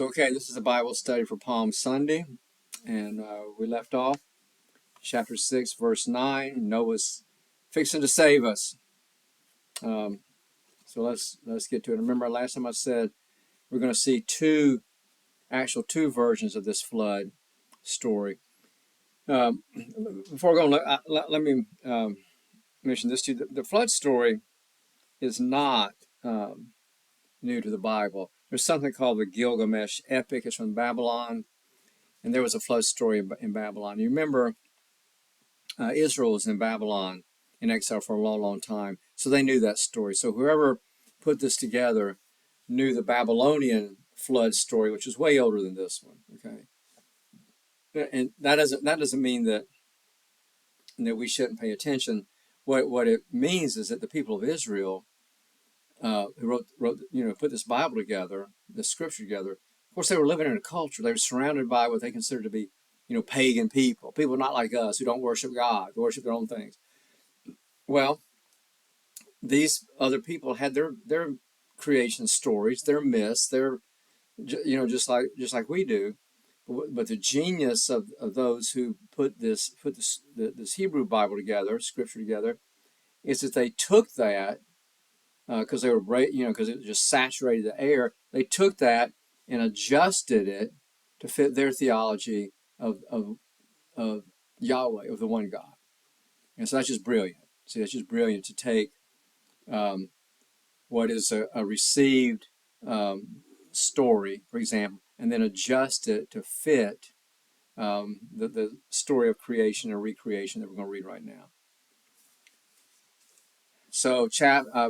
Okay, this is a Bible study for Palm Sunday, and we left off chapter 6, verse 9. Noah's fixing to save us. So let's get to it. Remember, last time I said we're going to see two versions of this flood story. Um, Before going, let me mention this to you. The flood story is not new to the Bible. There's something called the Gilgamesh epic. It's from Babylon. And there was a flood story in Babylon. You remember Israel was in Babylon in exile for a long, long time. So they knew that story. So whoever put this together knew the Babylonian flood story, which is way older than this one. Okay, and that doesn't mean that we shouldn't pay attention. What it means is that the people of Israel who put this Bible together, this scripture together. Of course, they were living in a culture. They were surrounded by what they considered to be, pagan people not like us who don't worship God, who worship their own things. Well, these other people had their creation stories, their myths, their just like we do. But the genius of those who put this Hebrew Bible together, scripture together, is that they took that because they were because it just saturated the air. They took that and adjusted it to fit their theology of Yahweh, of the one God. And so that's just brilliant. See, that's just brilliant to take what is a received story, for example, and then adjust it to fit the story of creation and recreation that we're going to read right now. So,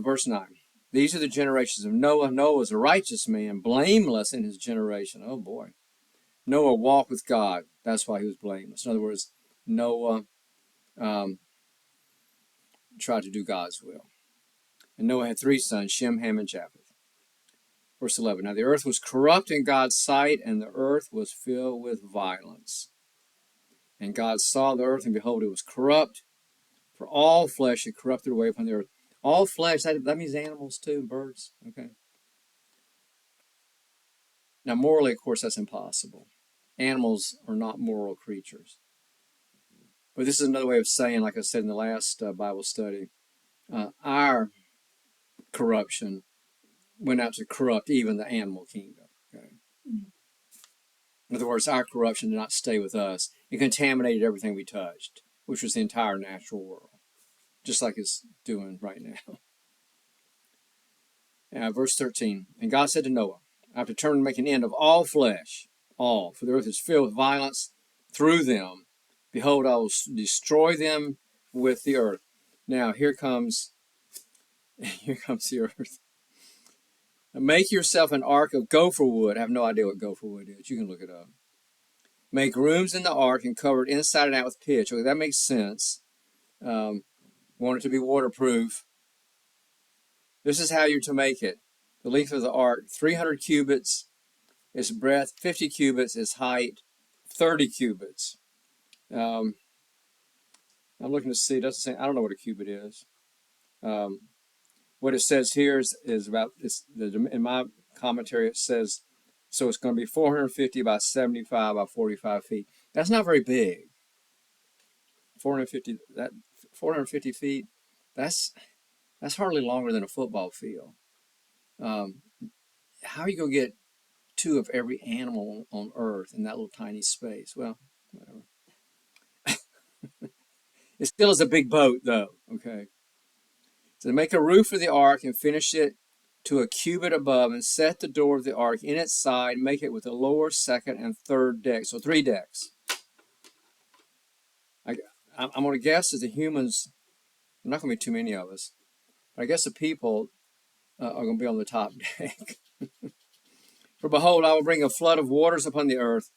verse 9. These are the generations of Noah. Noah was a righteous man, blameless in his generation. Oh boy. Noah walked with God. That's why he was blameless. In other words, Noah tried to do God's will. And Noah had 3 sons, Shem, Ham, and Japheth. Verse 11. Now the earth was corrupt in God's sight, and the earth was filled with violence. And God saw the earth, and behold, it was corrupt, for all flesh had corrupted away upon the earth. All flesh, that means animals too, birds. Okay. Now, morally, of course, that's impossible. Animals are not moral creatures. But this is another way of saying, like I said in the last Bible study, our corruption went out to corrupt even the animal kingdom. Okay? In other words, our corruption did not stay with us. It contaminated everything we touched, which was the entire natural world, just like it's doing right now. Verse 13, and God said to Noah, I have determined to make an end of all flesh, all, for the earth is filled with violence through them. Behold, I will destroy them with the earth. Now, here comes the earth. Make yourself an ark of gopher wood. I have no idea what gopher wood is. You can look it up. Make rooms in the ark and cover it inside and out with pitch. Okay, that makes sense. Want it to be waterproof. This is how you're to make it. The length of the ark, 300 cubits. Its breadth, 50 cubits. Its height, 30 cubits. I'm looking to see. It doesn't say. I don't know what a cubit is. What it says here is about this. In my commentary, it says so. It's going to be 450 by 75 by 45 feet. That's not very big. 450 feet. That's hardly longer than a football field. How are you going to get 2 of every animal on Earth in that little tiny space? Well, whatever. It still is a big boat, though. Okay. So make a roof for the ark and finish it to a cubit above, and set the door of the ark in its side. Make it with the lower, second, and third deck. So 3 decks. I'm going to guess that the humans, there are not going to be too many of us, but I guess the people are going to be on the top deck. For behold, I will bring a flood of waters upon the earth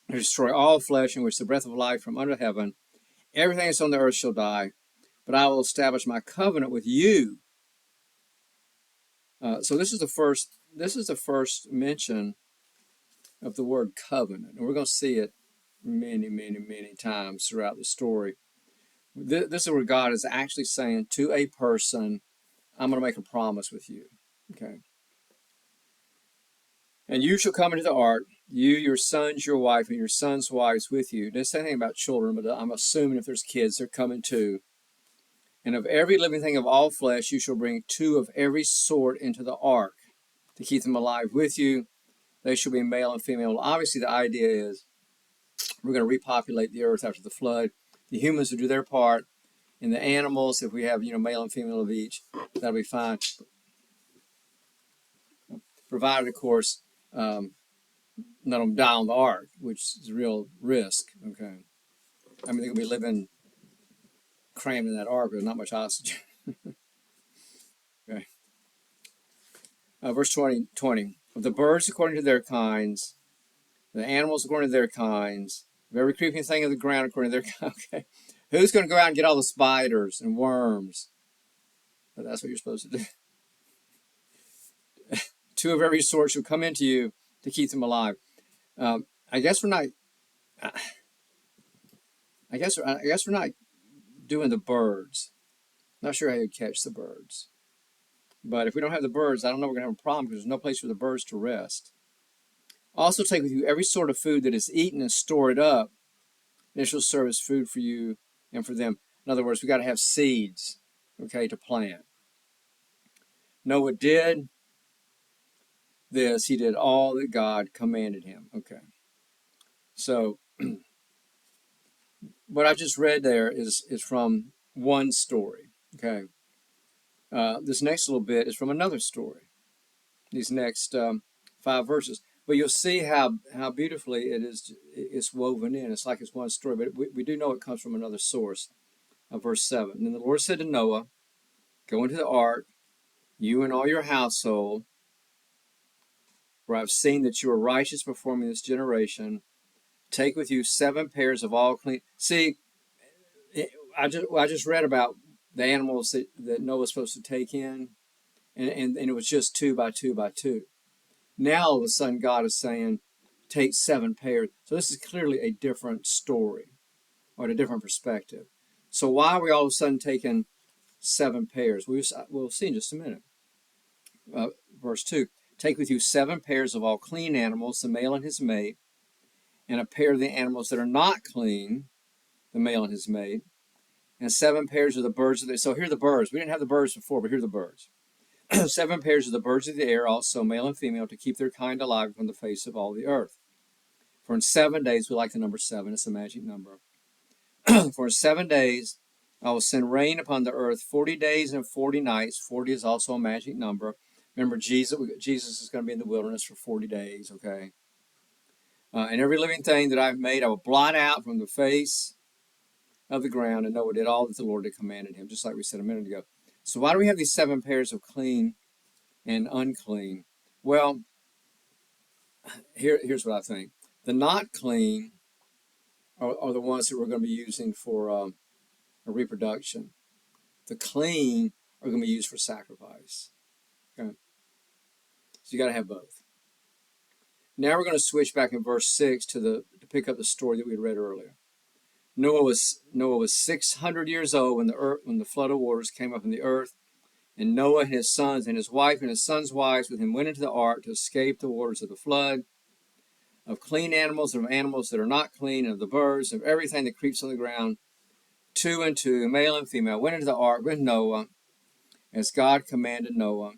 to destroy all flesh, in which the breath of life from under heaven. Everything that's on the earth shall die, but I will establish my covenant with you. So this is the first mention of the word covenant, and we're going to see it many, many, many times throughout the story. This is where God is actually saying to a person, I'm going to make a promise with you. Okay. And you shall come into the ark, you, your sons, your wife, and your sons' wives with you. Didn't say anything about children, but I'm assuming if there's kids, they're coming too. And of every living thing of all flesh, you shall bring 2 of every sort into the ark to keep them alive with you. They shall be male and female. Well, obviously, the idea is we're going to repopulate the earth after the flood. The humans will do their part, and the animals, if we have male and female of each, that'll be fine. Provided, of course, none of them die on the ark, which is a real risk. Okay, I mean they're going to be living crammed in that ark with not much oxygen. Okay, verse 20. Of the birds according to their kinds, the animals according to their kinds, of every creeping thing of the ground according to their kind. Okay, who's going to go out and get all the spiders and worms? But that's what you're supposed to do. 2 of every sort shall come into you to keep them alive. I guess we're not. I guess we're not doing the birds. Not sure how you catch the birds. But if we don't have the birds, I don't know we're going to have a problem because there's no place for the birds to rest. Also take with you every sort of food that is eaten and store it up. And it shall serve as food for you and for them. In other words, we got to have seeds, okay, to plant. Noah did this. He did all that God commanded him. Okay. So what I just read there is from one story. Okay. This next little bit is from another story. These next 5 verses, but you'll see how beautifully it's woven in. It's like it's one story, but we do know it comes from another source. Verse 7. And then the Lord said to Noah, "Go into the ark, you and all your household, for I've seen that you are righteous before me in this generation. Take with you 7 pairs of all clean." See, I just read about the animals that Noah's supposed to take in, and it was just 2 by 2 by 2. Now all of a sudden God is saying, take 7 pairs. So this is clearly a different story or a different perspective. So why are we all of a sudden taking 7 pairs? We'll see in just a minute. Verse 2. Take with you 7 pairs of all clean animals, the male and his mate, and a pair of the animals that are not clean, the male and his mate, and 7 pairs of the birds of the. So here are the birds. We didn't have the birds before, but here are the birds. 7 pairs of the birds of the air, also male and female, to keep their kind alive from the face of all the earth. For in 7 days, we like the number 7, it's a magic number. For in 7 days, I will send rain upon the earth 40 days and 40 nights. 40 is also a magic number. Remember, Jesus is going to be in the wilderness for 40 days, okay? And every living thing that I've made, I will blot out from the face of the ground, and Noah did all that the Lord had commanded him, just like we said a minute ago. So why do we have these 7 pairs of clean and unclean? Well, here's what I think. The not clean are the ones that we're going to be using for a reproduction. The clean are going to be used for sacrifice. Okay? So you got to have both. Now we're going to switch back in verse 6 to pick up the story that we read earlier. Noah was 600 years old when the flood of waters came up in the earth, and Noah and his sons and his wife and his sons' wives with him went into the ark to escape the waters of the flood. Of clean animals and of animals that are not clean, and of the birds, and of everything that creeps on the ground, 2 and 2, male and female, went into the ark with Noah, as God commanded Noah.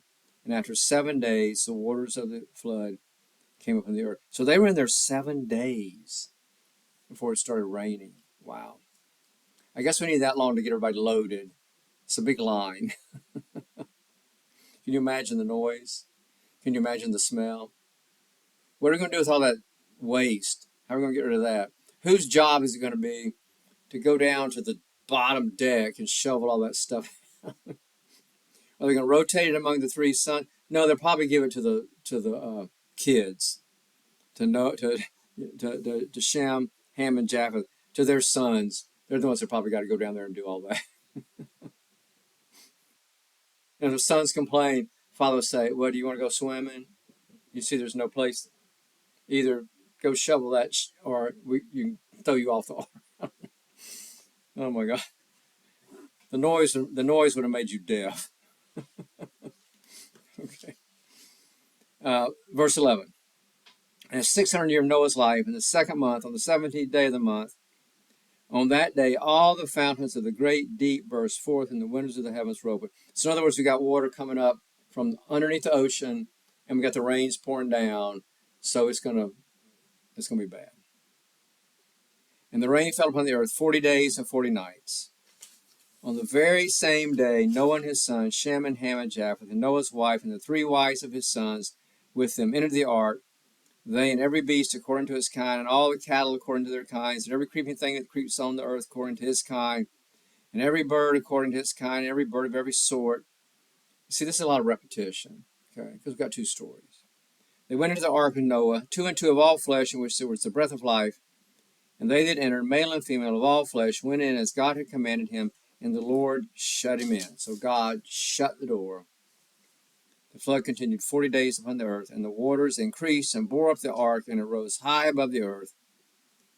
And after 7 days, the waters of the flood came up on the earth. So they were in there 7 days before it started raining. Wow. I guess we need that long to get everybody loaded. It's a big line. Can you imagine the noise? Can you imagine the smell? What are we going to do with all that waste? How are we going to get rid of that? Whose job is it going to be to go down to the bottom deck and shovel all that stuff? Are they going to rotate it among the 3 sons? No, they'll probably give it to the kids, to Shem, Ham, and Japheth, to their sons. They're the ones that probably got to go down there and do all that. And if the sons complain, father will say, "Well, do you want to go swimming? You see there's no place. Either go shovel that or you can throw you off the ark." Oh my God. The noise would have made you deaf. Okay. Verse 11. And the 600th year of Noah's life, in the second month, on the 17th day of the month, on that day, all the fountains of the great deep burst forth, and the windows of the heavens were open. So, in other words, we got water coming up from underneath the ocean, and we got the rains pouring down. So it's gonna be bad. And the rain fell upon the earth 40 days and 40 nights. On the very same day, Noah and his sons, Shem and Ham and Japheth, and Noah's wife, and the 3 wives of his sons with them entered the ark, they and every beast according to his kind, and all the cattle according to their kinds, and every creeping thing that creeps on the earth according to his kind, and every bird according to its kind, and every bird of every sort. See, this is a lot of repetition, okay, because we've got 2 stories. They went into the ark of Noah, 2 and 2 of all flesh, in which there was the breath of life, and they that entered, male and female of all flesh, went in as God had commanded him, and the Lord shut him in. So God shut the door. The flood continued 40 days upon the earth, and the waters increased and bore up the ark, and it rose high above the earth.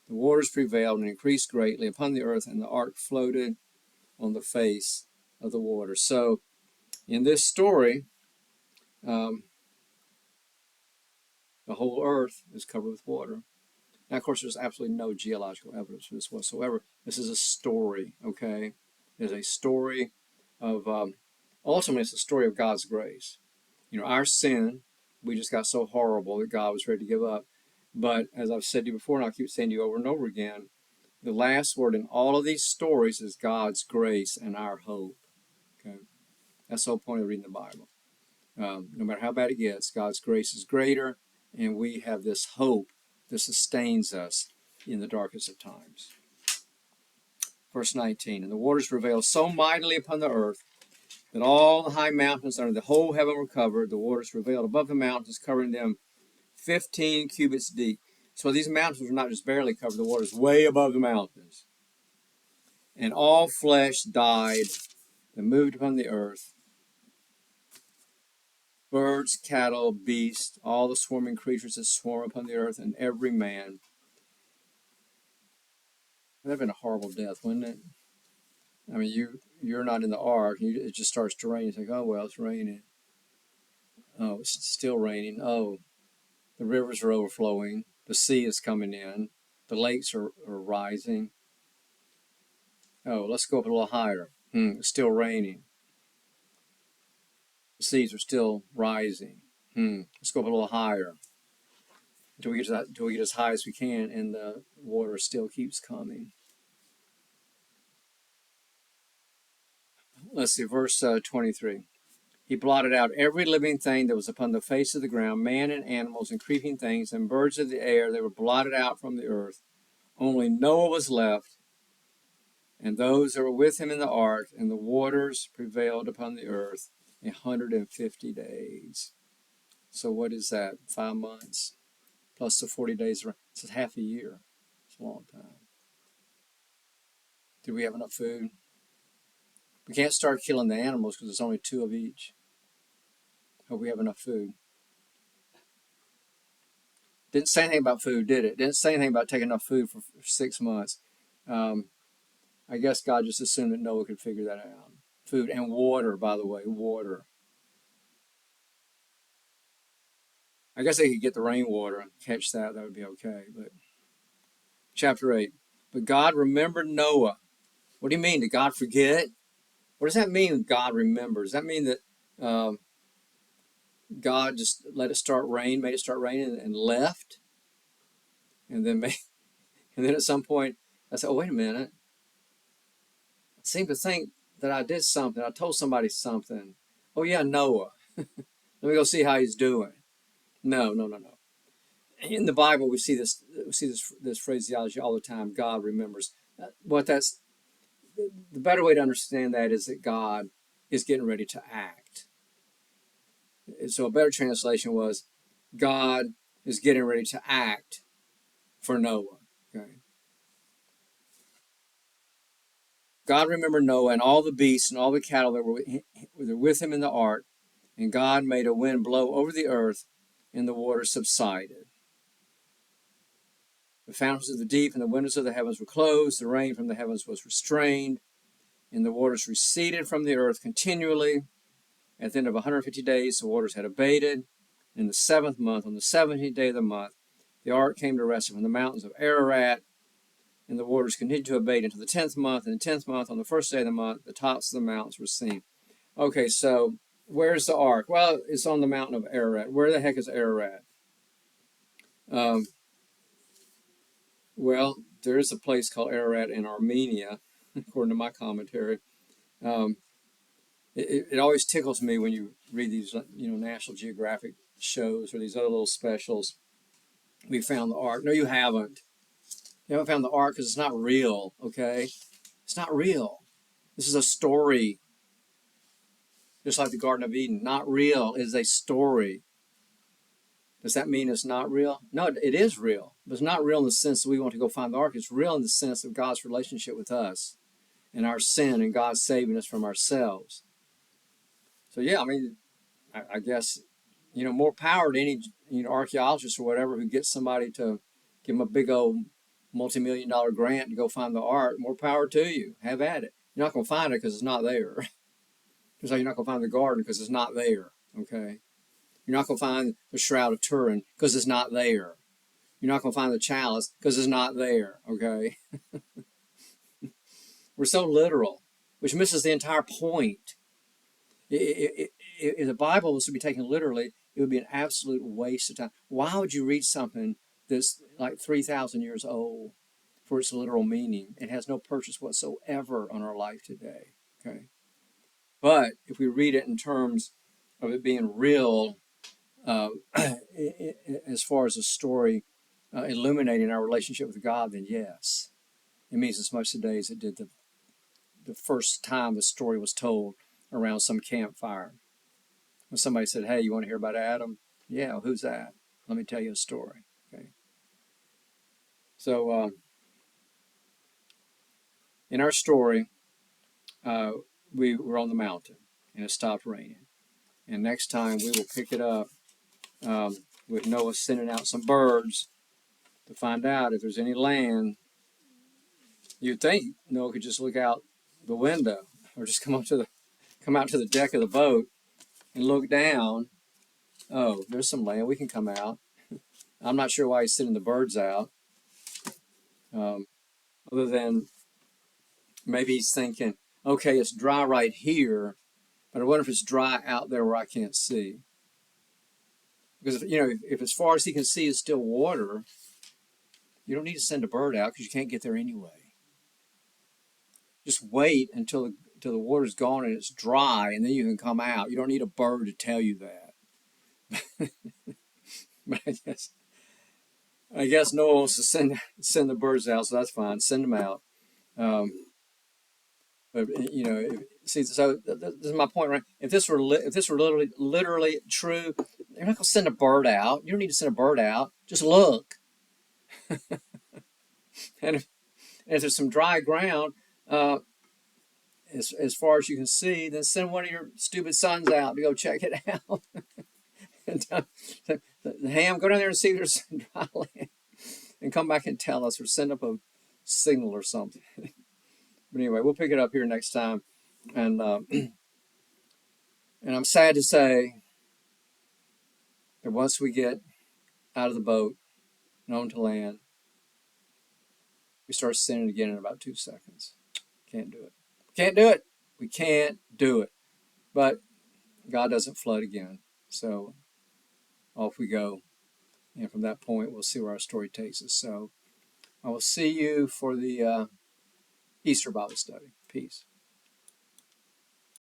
The waters prevailed and increased greatly upon the earth, and the ark floated on the face of the water. So, in this story, um, the whole earth is covered with water. Now, of course, there's absolutely no geological evidence for this whatsoever. This is a story, okay? It's a story of, ultimately, it's a story of God's grace. You know, our sin, we just got so horrible that God was ready to give up. But as I've said to you before, and I'll keep saying to you over and over again, the last word in all of these stories is God's grace and our hope. Okay, that's the whole point of reading the Bible. No matter how bad it gets, God's grace is greater, and we have this hope that sustains us in the darkest of times. Verse 19, and the waters prevailed so mightily upon the earth that all the high mountains under the whole heaven were covered. The waters prevailed above the mountains, covering them 15 cubits deep. So these mountains were not just barely covered, the waters way above the mountains. And all flesh died that moved upon the earth, birds, cattle, beasts, all the swarming creatures that swarm upon the earth, and every man. That would have been a horrible death, wouldn't it? I mean, you're not in the ark. It just starts to rain. You think, oh, well, it's raining. Oh, it's still raining. Oh, the rivers are overflowing. The sea is coming in. The lakes are rising. Oh, let's go up a little higher. It's still raining. The seas are still rising. Let's go up a little higher until we get as high as we can, and the water still keeps coming. Let's see, verse 23. He blotted out every living thing that was upon the face of the ground, man and animals and creeping things and birds of the air. They were blotted out from the earth. Only Noah was left, and those that were with him in the ark, and the waters prevailed upon the earth 150 days. So what is that? 5 months plus the 40 days. It's half a year. It's a long time. Do we have enough food? We can't start killing the animals because there's only 2 of each. Hope we have enough food. Didn't say anything about food, did it? Didn't say anything about taking enough food for 6 months. I guess God just assumed that Noah could figure that out. Food and water, by the way, water. I guess they could get the rainwater and catch that. That would be okay. But chapter 8. But God remembered Noah. What do you mean? Did God forget? What does that mean, God remembers? Does that mean that God just let it start rain, made it start raining, and left? And then at some point, I said, oh, wait a minute. I seem to think that I did something. I told somebody something. Oh, yeah, Noah. Let me go see how he's doing. No. In the Bible, we see this phraseology all the time. God remembers. The better way to understand that is that God is getting ready to act. So a better translation was, God is getting ready to act for Noah. Okay. God remembered Noah and all the beasts and all the cattle that were with him in the ark, and God made a wind blow over the earth, and the water subsided. The fountains of the deep and the windows of the heavens were closed, the rain from the heavens was restrained, and the waters receded from the earth continually. At the end of 150 days, the waters had abated. In the 7th month, on the 17th day of the month, The ark came to rest upon the mountains of Ararat, and the waters continued to abate until the 10th month. And the 10th month, on the first day of the month, the tops of the mountains were seen. Okay, so where's the ark? Well, it's on the mountain of Ararat. Where the heck is Ararat? Um, well, there is a place called Ararat in Armenia, according to my commentary. Um, it always tickles me when you read these, National Geographic shows or these other little specials. We found the ark. No, you haven't. You haven't found the ark because it's not real, okay? It's not real. This is a story, just like the Garden of Eden. Not real is a story. Does that mean it's not real? No, it is real. But it's not real in the sense that we want to go find the ark. It's real in the sense of God's relationship with us and our sin and God saving us from ourselves. So, yeah, I mean, I guess, more power to any, archaeologist or whatever who gets somebody to give them a big old multi-million-dollar grant to go find the ark. More power to you. Have at it. You're not going to find it because it's not there. Just like you're not going to find the garden because it's not there, okay? You're not going to find the Shroud of Turin because it's not there. You're not going to find the chalice because it's not there, okay? We're so literal, which misses the entire point. If the Bible was to be taken literally, it would be an absolute waste of time. Why would you read something that's like 3,000 years old for its literal meaning? It has no purchase whatsoever on our life today, okay? But if we read it in terms of it being real, as far as a story illuminating our relationship with God, then yes, it means as much today as it did the first time the story was told around some campfire. When somebody said, "Hey, you want to hear about Adam?" "Yeah, who's that? Let me tell you a story." Okay. So in our story, we were on the mountain and it stopped raining. And next time we will pick it up with Noah sending out some birds to find out if there's any land. You'd think Noah could just look out the window or just come out to the deck of the boat and look down. Oh, there's some land. We can come out. I'm not sure why he's sending the birds out, other than maybe he's thinking, okay, it's dry right here, but I wonder if it's dry out there where I can't see. Because if as far as he can see is still water, you don't need to send a bird out because you can't get there anyway. Just wait until the water's gone and it's dry, and then you can come out. You don't need a bird to tell you that. But I guess Noah wants to send the birds out, so that's fine. Send them out. But see, so this is my point, right? If this were literally true, you're not going to send a bird out. You don't need to send a bird out. Just look. And if there's some dry ground, as far as you can see, then send one of your stupid sons out to go check it out. And Ham, go down there and see if there's some dry land, and come back and tell us, or send up a signal or something. But anyway, we'll pick it up here next time, and I'm sad to say that once we get out of the boat and onto land, we start sinning again in about 2 seconds. Can't do it. Can't do it. We can't do it. But God doesn't flood again. So off we go. And from that point, we'll see where our story takes us. So I will see you for the Easter Bible study. Peace.